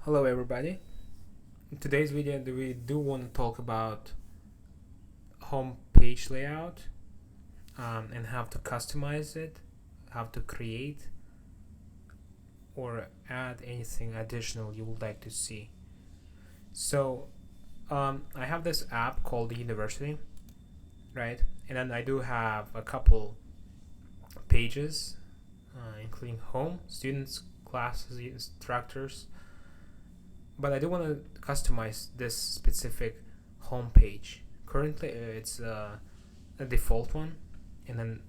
Hello everybody. In today's video we do want to talk about home page layout and how to customize it, how to create or add anything additional you would like to see. So I have this app called University, right? And then I do have a couple pages including home, students, classes, instructors, but I do want to customize this specific home page. Currently it's a default one, and then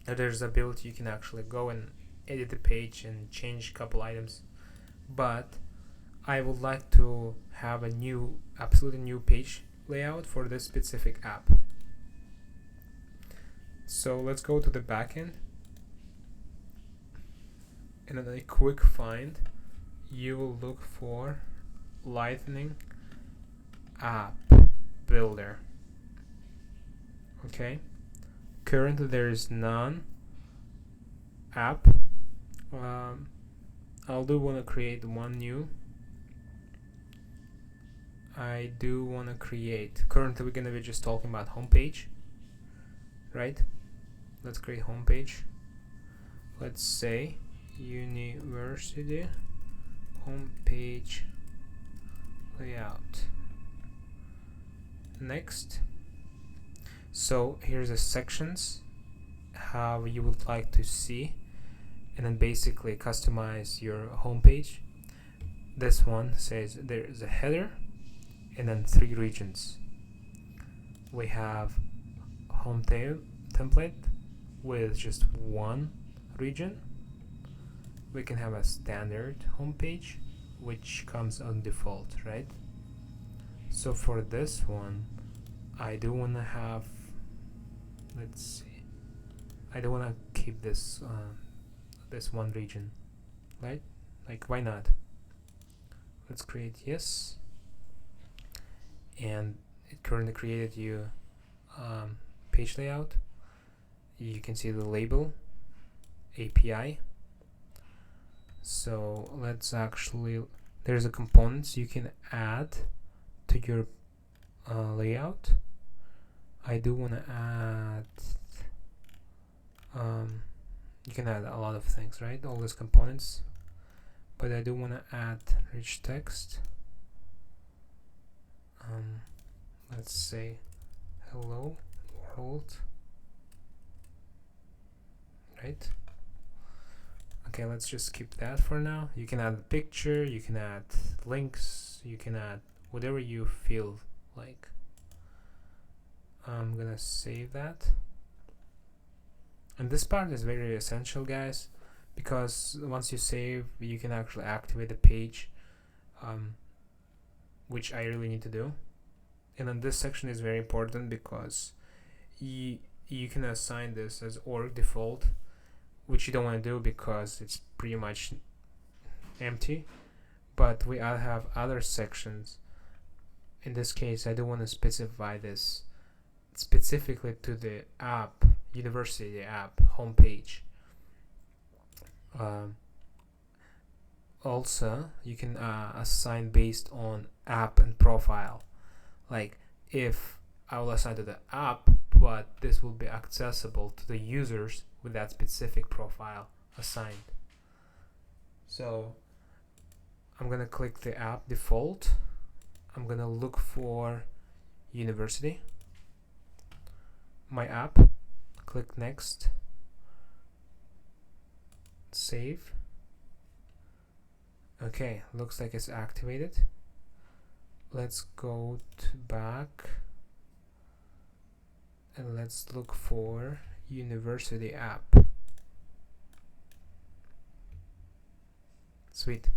there's the ability you can actually go and edit the page and change a couple items, but I would like to have a new, absolutely new page layout for this specific app. So let's go to the backend, and then a quick find, you will look for Lightning App Builder. Okay, currently there is none app. I'll do want to create one new. I do want to create, currently we're gonna be just talking about homepage, right? Let's create homepage. Let's say University homepage layout. Next. So here's the sections, how you would like to see, and then basically customize your homepage. This one says there is a header and then 3 regions. We have home template with just one region. We can have a standard homepage which comes on default, right? So for this one I do want to have, let's see, I don't want to keep this this one region, right? Like, why not? Let's create yes, and it currently created you page layout. You can see the label API. So let's actually, there's a components you can add to your layout. I do want to add you can add a lot of things, right? All these components, but I do want to add rich text. Let's say hello world, right? Okay, let's just keep that for now. You can add a picture, you can add links, you can add whatever you feel like. I'm gonna save that. And this part is very essential, guys, because once you save you can actually activate the page, which I really need to do. And then this section is very important because you can assign this as org default, which you don't want to do because it's pretty much empty, but we all have other sections. In this case I do want to specify this specifically to the app, University app homepage. Also you can assign based on app and profile. Like, if I will assign to the app, but this will be accessible to the users with that specific profile assigned. So I'm gonna click the app default. I'm gonna look for University, my app, click next, save. Okay, looks like it's activated. Let's go back and let's look for University app. Sweet.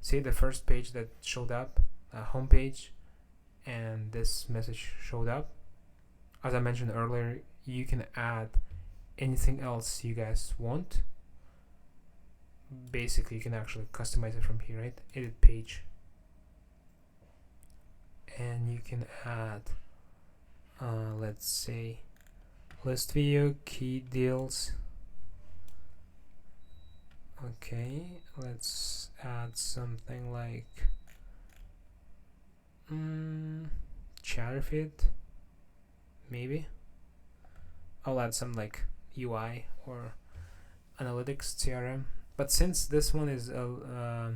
See the first page that showed up, homepage, and this message showed up. As I mentioned earlier, you can add anything else you guys want. Basically you can actually customize it from here, right? Edit page, and you can add let's say list video, key deals, Okay, let's add something like chatter feed, maybe. I'll add some like UI or analytics CRM. But since this one is a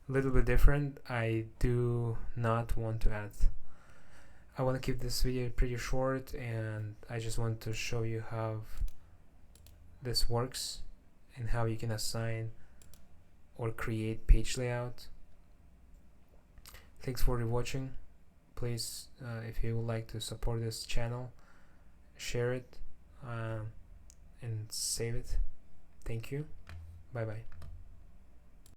little bit different, I do not want to add. I want to keep this video pretty short, and I just want to show you how this works and how you can assign or create page layout. Thanks for watching. Please, if you would like to support this channel, share it and save it. Thank you. Bye bye.